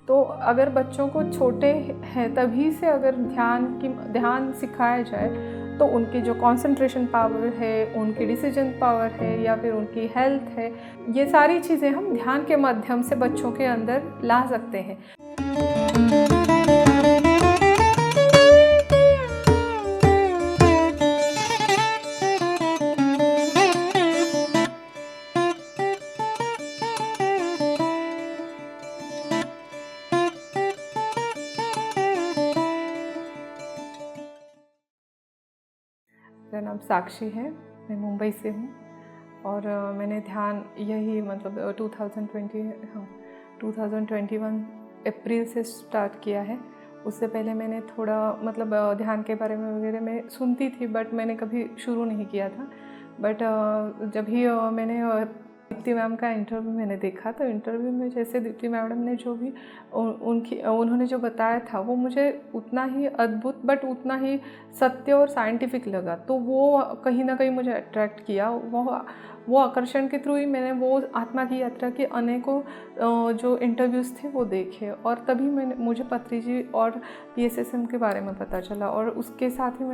तो अगर बच्चों को छोटे हैं तभी से अगर ध्यान सिखाया जाए तो उनकी जो कंसंट्रेशन पावर है, उनकी डिसीजन पावर है या फिर उनकी हेल्थ है, ये सारी चीज़ें हम ध्यान के माध्यम से बच्चों के अंदर ला सकते हैं। मेरा नाम साक्षी है, मैं मुंबई से हूँ और मैंने ध्यान यही मतलब 2021 अप्रैल से स्टार्ट किया है। उससे पहले मैंने थोड़ा मतलब ध्यान के बारे में वगैरह मैं सुनती थी बट मैंने कभी शुरू नहीं किया था। बट जब भी मैंने दीप्ति मैम का इंटरव्यू मैंने देखा तो इंटरव्यू में जैसे दीप्ति मैडम ने जो भी उन्होंने जो बताया था वो मुझे उतना ही अद्भुत बट उतना ही सत्य और साइंटिफिक लगा। तो वो कहीं ना कहीं मुझे अट्रैक्ट किया। वो आकर्षण के थ्रू ही मैंने वो आत्मा की यात्रा के अनेकों जो इंटरव्यूज़ थे वो देखे और तभी मुझे पत्रिजी और PSSM के बारे में पता चला और उसके साथ ही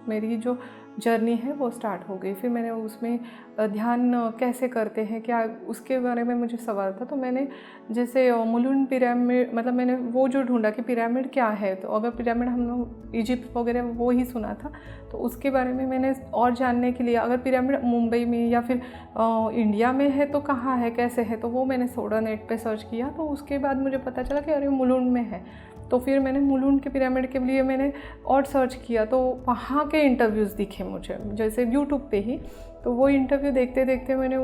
मेरी जो जर्नी है वो स्टार्ट हो गई। फिर मैंने उसमें ध्यान कैसे करते हैं क्या उसके बारे में मुझे सवाल था। तो मैंने जैसे मुलुंड पिरामिड मतलब मैंने वो जो ढूंढा कि पिरामिड क्या है। तो अगर पिरामिड हम लोग इजिप्ट वगैरह वो ही सुना था तो उसके बारे में मैंने और जानने के लिए अगर पिरामिड मुंबई में या फिर इंडिया में है तो कहाँ है कैसे है, तो वो मैंने थोड़ा नेट पे सर्च किया। तो उसके बाद मुझे पता चला कि अरे मुलुंड में है। तो फिर मैंने मुलुंड के पिरामिड के लिए मैंने और सर्च किया तो वहाँ के इंटरव्यूज़ दिखे मुझे जैसे यूट्यूब पे ही। तो वो इंटरव्यू देखते देखते मैंने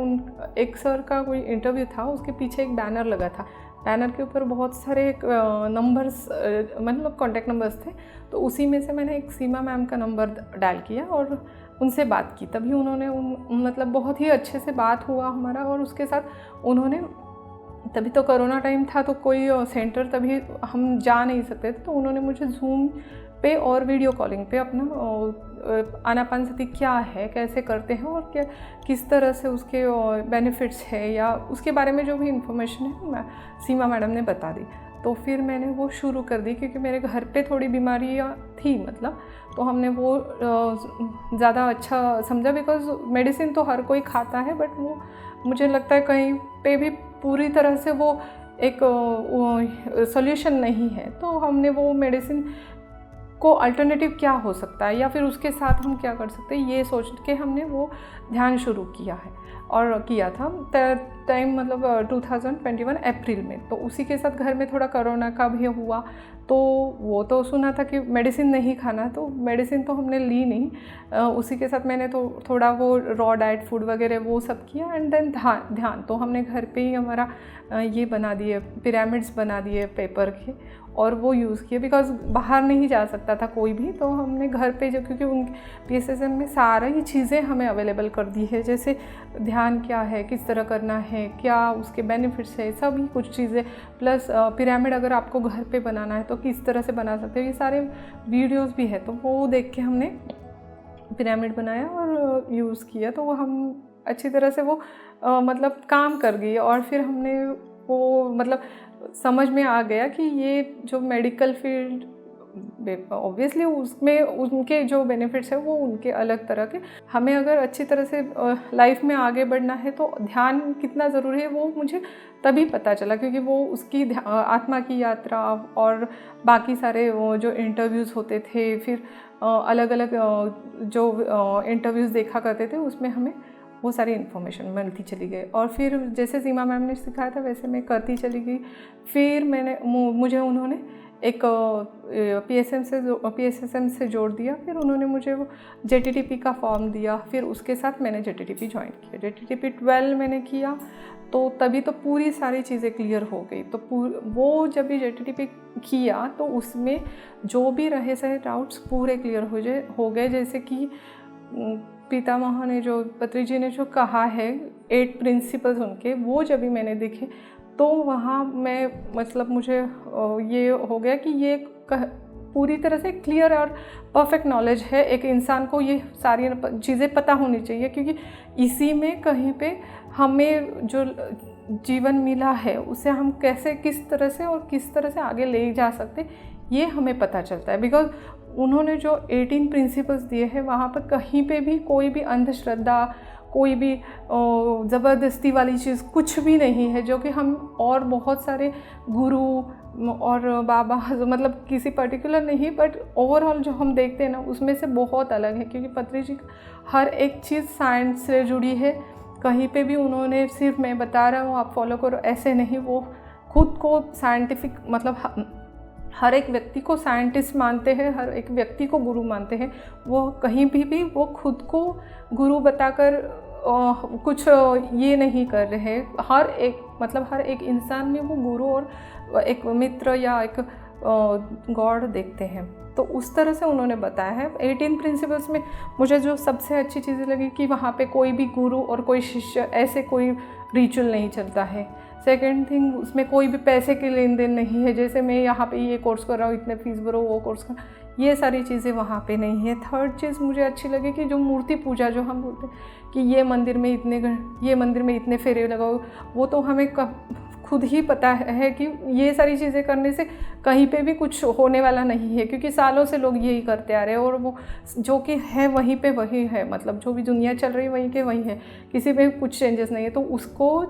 एक सर का कोई इंटरव्यू था, उसके पीछे एक बैनर लगा था। बैनर के ऊपर बहुत सारे नंबर्स मतलब कॉन्टैक्ट नंबर्स थे। तो उसी में से मैंने एक सीमा मैम का नंबर डायल किया और उनसे बात की। तभी उन्होंने मतलब बहुत ही अच्छे से बात हुआ हमारा और उसके साथ उन्होंने तभी तो कोरोना टाइम था तो कोई सेंटर तभी हम जा नहीं सकते थे। तो उन्होंने मुझे ज़ूम पे और वीडियो कॉलिंग पे अपना आनापानसती क्या है कैसे करते हैं और क्या किस तरह से उसके बेनिफिट्स है या उसके बारे में जो भी इंफॉर्मेशन है सीमा मैडम ने बता दी। तो फिर मैंने वो शुरू कर दी क्योंकि मेरे घर पे थोड़ी बीमारियाँ थी मतलब। तो हमने वो ज़्यादा अच्छा समझा बिकॉज़ मेडिसिन तो हर कोई खाता है बट वो मुझे लगता है कहीं पे भी पूरी तरह से वो एक सॉल्यूशन नहीं है। तो हमने वो मेडिसिन को अल्टरनेटिव क्या हो सकता है या फिर उसके साथ हम क्या कर सकते हैं ये सोच के हमने वो ध्यान शुरू किया है और किया था टाइम मतलब 2021 अप्रैल में। तो उसी के साथ घर में थोड़ा कोरोना का भी हुआ तो वो तो सुना था कि मेडिसिन नहीं खाना, तो मेडिसिन तो हमने ली नहीं। उसी के साथ मैंने तो थोड़ा वो रॉ डाइट फूड वगैरह वो सब किया एंड देन ध्यान तो हमने घर पे ही हमारा ये बना दिए पिरामिड्स बना दिए पेपर के और वो यूज़ किए बिकॉज़ बाहर नहीं जा सकता था कोई भी। तो हमने घर पे जो क्योंकि उन PSSM में सारा ही चीज़ें हमें अवेलेबल कर दी है जैसे ध्यान क्या है किस तरह करना है क्या उसके बेनिफिट्स है सभी कुछ चीज़ें प्लस पिरामिड अगर आपको घर पे बनाना है तो किस तरह से बना सकते हो ये सारे वीडियोस भी है। तो वो देख के हमने पिरामिड बनाया और यूज़ किया तो वो हम अच्छी तरह से वो मतलब काम कर गई और फिर हमने वो मतलब समझ में आ गया कि ये जो मेडिकल फील्ड ऑब्वियसली उसमें उनके जो बेनिफिट्स है वो उनके अलग तरह के। हमें अगर अच्छी तरह से लाइफ में आगे बढ़ना है तो ध्यान कितना ज़रूरी है वो मुझे तभी पता चला क्योंकि वो उसकी आत्मा की यात्रा और बाकी सारे वो जो इंटरव्यूज़ होते थे फिर अलग अलग जो इंटरव्यूज़ देखा करते थे उसमें हमें वो सारी इन्फॉर्मेशन मिलती चली गई। और फिर जैसे सीमा मैम ने सिखाया था वैसे मैं करती चली गई। फिर मुझे उन्होंने एक PSSM से जोड़ दिया। फिर उन्होंने मुझे वो JTTP का फॉर्म दिया। फिर उसके साथ मैंने JTTP ज्वाइन किया। JTTP 12 मैंने किया तो तभी तो पूरी सारी चीज़ें क्लियर हो गई। तो वो जब भी JTTP किया तो उसमें जो भी रहे सारे डाउट्स पूरे क्लियर हो गए। जैसे कि पितामह ने जो पत्रिजी ने जो कहा है 8 प्रिंसिपल्स उनके वो जब भी मैंने देखे तो वहाँ मैं मतलब मुझे ये हो गया कि ये पूरी तरह से क्लियर और परफेक्ट नॉलेज है। एक इंसान को ये सारी चीज़ें पता होनी चाहिए क्योंकि इसी में कहीं पे हमें जो जीवन मिला है उसे हम कैसे किस तरह से आगे ले जा सकते, ये हमें पता चलता है। बिकॉज उन्होंने जो 18 प्रिंसिपल्स दिए हैं वहाँ पर कहीं पे भी कोई भी अंधश्रद्धा, कोई भी ज़बरदस्ती वाली चीज़ कुछ भी नहीं है, जो कि हम और बहुत सारे गुरु और बाबा मतलब किसी पर्टिकुलर नहीं बट ओवरऑल जो हम देखते हैं ना उसमें से बहुत अलग है। क्योंकि पत्री जी हर एक चीज़ साइंस से जुड़ी है। कहीं पे भी उन्होंने सिर्फ मैं बता रहा हूँ आप फॉलो करो ऐसे नहीं, वो खुद को साइंटिफिक मतलब हर एक व्यक्ति को साइंटिस्ट मानते हैं, हर एक व्यक्ति को गुरु मानते हैं। वो कहीं भी वो खुद को गुरु बताकर कुछ ये नहीं कर रहे। हर एक इंसान में वो गुरु और एक मित्र या एक गॉड देखते हैं। तो उस तरह से उन्होंने बताया है। 18 प्रिंसिपल्स में मुझे जो सबसे अच्छी चीज़ लगी कि वहाँ पे कोई भी गुरु और कोई शिष्य ऐसे कोई रिचुअल नहीं चलता है। सेकेंड थिंग, उसमें कोई भी पैसे के लेन देन नहीं है, जैसे मैं यहाँ पे ये कोर्स कर रहा हूँ इतने फीस भरो, वो कोर्स कर, ये सारी चीज़ें वहाँ पे नहीं है। थर्ड चीज़ मुझे अच्छी लगी कि जो मूर्ति पूजा जो हम बोलते हैं कि ये मंदिर में इतने फेरे लगाओ, वो तो हमें खुद ही पता है कि ये सारी चीज़ें करने से कहीं पे भी कुछ होने वाला नहीं है। क्योंकि सालों से लोग यही करते आ रहे हैं और वो जो कि है वहीं पे वही है, मतलब जो भी दुनिया चल रही है वहीं के वहीं है, किसी में कुछ चेंजेस नहीं है। तो उसको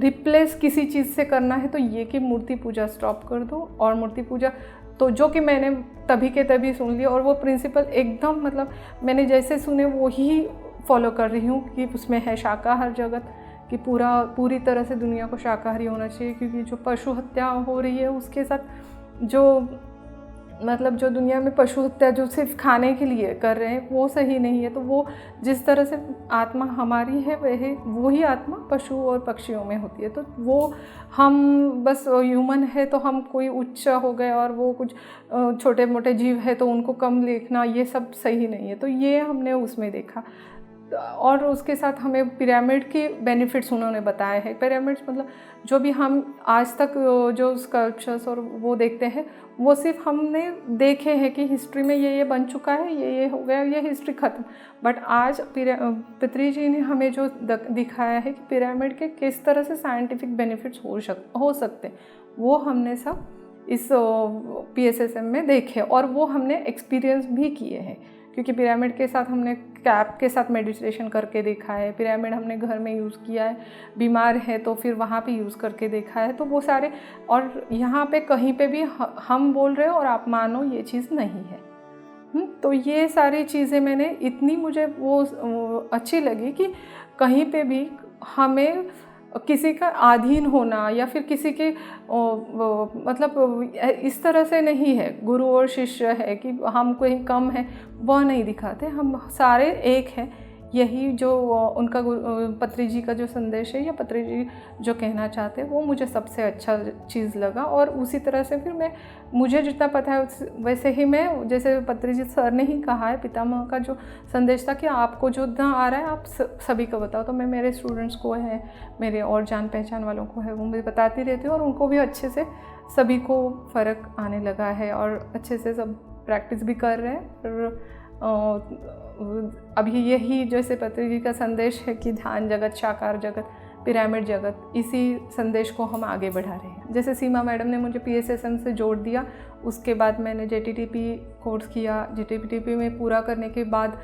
रिप्लेस किसी चीज़ से करना है तो ये कि मूर्ति पूजा स्टॉप कर दो। और मूर्ति पूजा तो जो कि मैंने तभी के तभी सुन लिया और वो प्रिंसिपल एकदम मतलब मैंने जैसे सुने वो ही फॉलो कर रही हूँ कि उसमें है शाकाहार जगत कि पूरी तरह से दुनिया को शाकाहारी होना चाहिए। क्योंकि जो पशु हत्या हो रही है उसके साथ जो दुनिया में पशु हत्या जो सिर्फ खाने के लिए कर रहे हैं वो सही नहीं है। तो वो जिस तरह से आत्मा हमारी है वही आत्मा पशु और पक्षियों में होती है। तो वो हम बस ह्यूमन है तो हम कोई उच्च हो गए और वो कुछ छोटे मोटे जीव है तो उनको कम देखना, ये सब सही नहीं है। तो ये हमने उसमें देखा। और उसके साथ हमें पिरामिड के बेनिफिट्स उन्होंने बताए हैं। पिरामिड्स मतलब जो भी हम आज तक जो स्कल्पचर्स और वो देखते हैं वो सिर्फ हमने देखे हैं कि हिस्ट्री में ये बन चुका है, ये हो गया, ये हिस्ट्री ख़त्म। बट आज पत्री जी ने हमें जो दिखाया है कि पिरामिड के किस तरह से साइंटिफिक बेनिफिट्स हो सकते हैं, वो हमने सब इस PSSM में देखे और वो हमने एक्सपीरियंस भी किए हैं। क्योंकि पिरामिड के साथ हमने कैप के साथ मेडिटेशन करके देखा है, पिरामिड हमने घर में यूज़ किया है, बीमार है तो फिर वहाँ पे यूज़ करके देखा है। तो वो सारे, और यहाँ पे कहीं पे भी हम बोल रहे हो और आप मानो ये चीज़ नहीं है। तो ये सारी चीज़ें मैंने इतनी मुझे वो अच्छी लगी कि कहीं पे भी हमें किसी का अधीन होना या फिर किसी के मतलब इस तरह से नहीं है, गुरु और शिष्य है कि हम कोई कम है वह नहीं दिखाते, हम सारे एक हैं। यही जो उनका पत्री जी का जो संदेश है या पत्री जी जो कहना चाहते हैं वो मुझे सबसे अच्छा चीज़ लगा। और उसी तरह से फिर मुझे जितना पता है वैसे ही मैं, जैसे पत्री जी सर ने ही कहा है, पितामह का जो संदेश था कि आपको जो ना आ रहा है आप सभी को बताओ। तो मैं मेरे स्टूडेंट्स को है, मेरे और जान पहचान वालों को है, वो मैं बताती रहती हूँ और उनको भी अच्छे से सभी को फ़र्क आने लगा है और अच्छे से सब प्रैक्टिस भी कर रहे हैं। और अभी यही जैसे पत्री जी का संदेश है कि ध्यान जगत, साकार जगत, पिरामिड जगत, इसी संदेश को हम आगे बढ़ा रहे हैं। जैसे सीमा मैडम ने मुझे PSSM से जोड़ दिया, उसके बाद मैंने JTTP कोर्स किया। JTTP में पूरा करने के बाद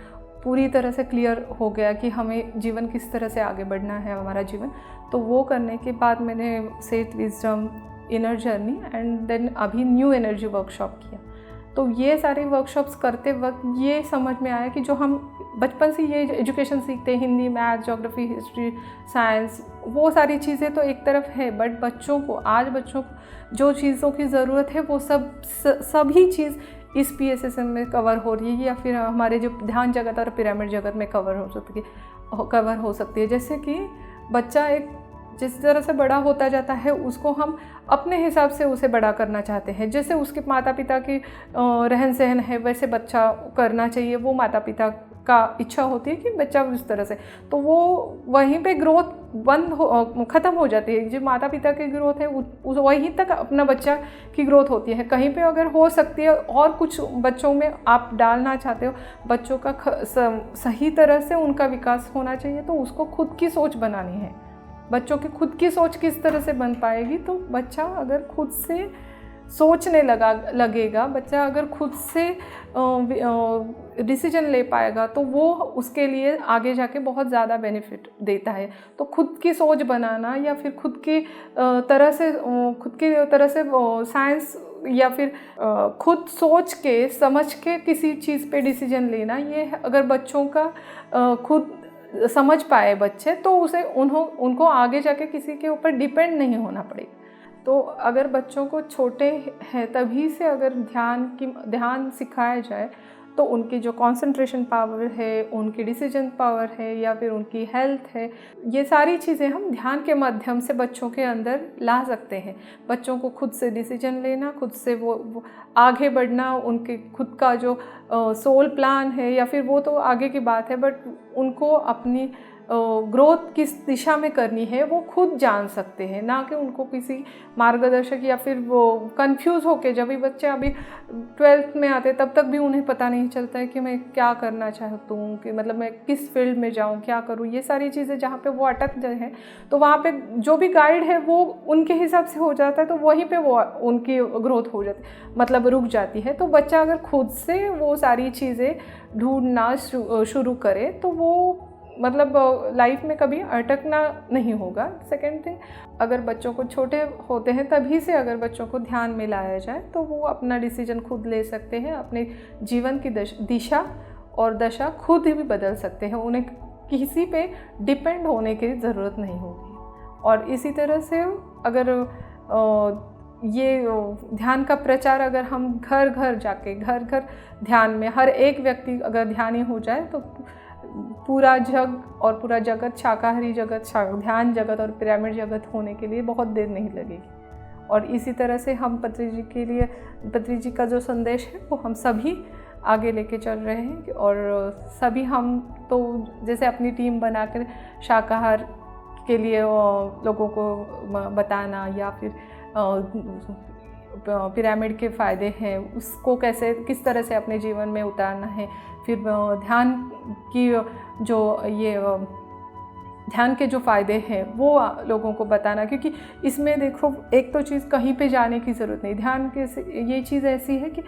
पूरी तरह से क्लियर हो गया कि हमें जीवन किस तरह से आगे बढ़ना है, हमारा जीवन। तो वो करने के बाद मैंने सेथ wisdom, inner journey and then अभी न्यू एनर्जी वर्कशॉप किया। तो ये सारे वर्कशॉप्स करते वक्त ये समझ में आया कि जो हम बचपन से ये एजुकेशन सीखते हैं, Hindi, math, geography, history, science, वो सारी चीज़ें तो एक तरफ है, बट बच्चों को जो चीज़ों की ज़रूरत है वो सभी चीज़ इस PSSM में कवर हो रही है या फिर हमारे जो ध्यान जगत और पिरामिड जगत में कवर हो सकती है। जैसे कि बच्चा जिस तरह से बड़ा होता जाता है उसको हम अपने हिसाब से उसे बड़ा करना चाहते हैं। जैसे उसके माता पिता की रहन सहन है वैसे बच्चा करना चाहिए, वो माता पिता का इच्छा होती है कि बच्चा उस तरह से, तो वो वहीं पे ग्रोथ ख़त्म हो जाती है। जो माता पिता की ग्रोथ है वहीं तक अपना बच्चा की ग्रोथ होती है। कहीं पे अगर हो सकती है और कुछ बच्चों में आप डालना चाहते हो, बच्चों का सही तरह से उनका विकास होना चाहिए, तो उसको खुद की सोच बनानी है। बच्चों की खुद की सोच किस तरह से बन पाएगी, तो बच्चा अगर खुद से सोचने लगेगा, बच्चा अगर खुद से डिसीजन ले पाएगा, तो वो उसके लिए आगे जाके बहुत ज़्यादा बेनिफिट देता है। तो खुद की सोच बनाना या फिर खुद की तरह से साइंस या फिर खुद सोच के समझ के किसी चीज़ पे डिसीजन लेना, ये अगर बच्चों का खुद समझ पाए बच्चे, तो उसे उनको आगे जाके किसी के ऊपर डिपेंड नहीं होना पड़ेगा। तो अगर बच्चों को छोटे हैं तभी से अगर ध्यान सिखाया जाए, तो उनकी जो कंसंट्रेशन पावर है, उनकी डिसीजन पावर है या फिर उनकी हेल्थ है, ये सारी चीज़ें हम ध्यान के माध्यम से बच्चों के अंदर ला सकते हैं। बच्चों को खुद से डिसीजन लेना, खुद से वो आगे बढ़ना, उनके खुद का जो सोल प्लान है या फिर वो तो आगे की बात है, बट उनको अपनी ग्रोथ किस दिशा में करनी है वो खुद जान सकते हैं, ना कि उनको किसी मार्गदर्शक या फिर वो कंफ्यूज होके, जब भी बच्चे अभी 12th में आते तब तक भी उन्हें पता नहीं चलता है कि मैं क्या करना चाहता हूँ, कि मतलब मैं किस फील्ड में जाऊँ, क्या करूँ, ये सारी चीज़ें जहाँ पे वो अटक जाए हैं, तो वहाँ पे जो भी गाइड है वो उनके हिसाब से हो जाता है, तो वहीं पर वो उनकी ग्रोथ हो जाती है, मतलब रुक जाती है। तो बच्चा अगर खुद से वो सारी चीज़ें ढूंढना शुरू करे, तो वो मतलब लाइफ में कभी अटकना नहीं होगा। सेकेंड थिंग, अगर बच्चों को छोटे होते हैं तभी से अगर बच्चों को ध्यान में लाया जाए, तो वो अपना डिसीजन खुद ले सकते हैं, अपने जीवन की दिशा और दशा खुद ही भी बदल सकते हैं, उन्हें किसी पे डिपेंड होने की ज़रूरत नहीं होगी। और इसी तरह से अगर ये ध्यान का प्रचार अगर हम घर घर ध्यान में हर एक व्यक्ति अगर ध्यानी हो जाए, तो पूरा जग और पूरा जगत, शाकाहारी जगत, ध्यान जगत और पिरामिड जगत होने के लिए बहुत देर नहीं लगेगी। और इसी तरह से हम पत्री जी का जो संदेश है वो हम सभी आगे लेके चल रहे हैं। और सभी हम तो जैसे अपनी टीम बनाकर शाकाहार के लिए लोगों को बताना, या फिर पिरामिड के फ़ायदे हैं उसको किस तरह से अपने जीवन में उतारना है, फिर ध्यान की जो ध्यान के जो फ़ायदे हैं वो लोगों को बताना। क्योंकि इसमें देखो, एक तो चीज़ कहीं पे जाने की ज़रूरत नहीं, ध्यान के ये चीज़ ऐसी है कि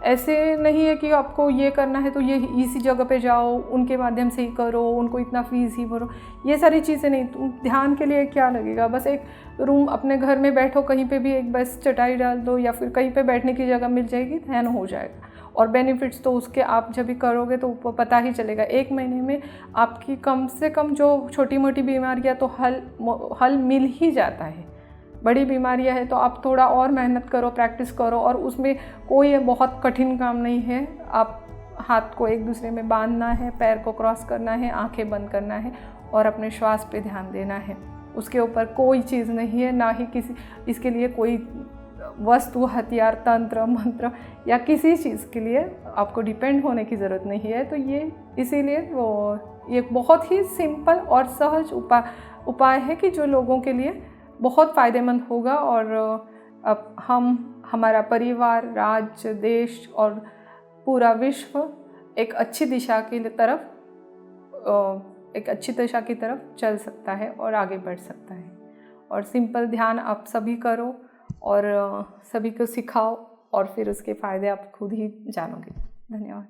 ऐसे नहीं है कि आपको ये करना है तो ये इसी जगह पे जाओ, उनके माध्यम से ही करो, उनको इतना फीस ही भरो, ये सारी चीज़ें नहीं। तुम ध्यान के लिए क्या लगेगा, बस एक रूम अपने घर में बैठो, कहीं पे भी एक बस चटाई डाल दो या फिर कहीं पे बैठने की जगह मिल जाएगी, ध्यान हो जाएगा। और बेनिफिट्स तो उसके आप जब भी करोगे तो पता ही चलेगा। 1 महीने में आपकी कम से कम जो छोटी मोटी बीमारियां तो हल मिल ही जाता है। बड़ी बीमारियां है तो आप थोड़ा और मेहनत करो, प्रैक्टिस करो, और उसमें कोई बहुत कठिन काम नहीं है। आप हाथ को एक दूसरे में बांधना है, पैर को क्रॉस करना है, आंखें बंद करना है और अपने श्वास पे ध्यान देना है। उसके ऊपर कोई चीज़ नहीं है, ना ही इसके लिए कोई वस्तु, हथियार, तंत्र मंत्र या किसी चीज़ के लिए आपको डिपेंड होने की ज़रूरत नहीं है। तो ये इसीलिए ये बहुत ही सिंपल और सहज उपाय है कि जो लोगों के लिए बहुत फ़ायदेमंद होगा। और अब हमारा परिवार, राज्य, देश और पूरा विश्व एक अच्छी दिशा की तरफ चल सकता है और आगे बढ़ सकता है। और सिंपल ध्यान आप सभी करो और सभी को सिखाओ, और फिर उसके फ़ायदे आप खुद ही जानोगे। धन्यवाद।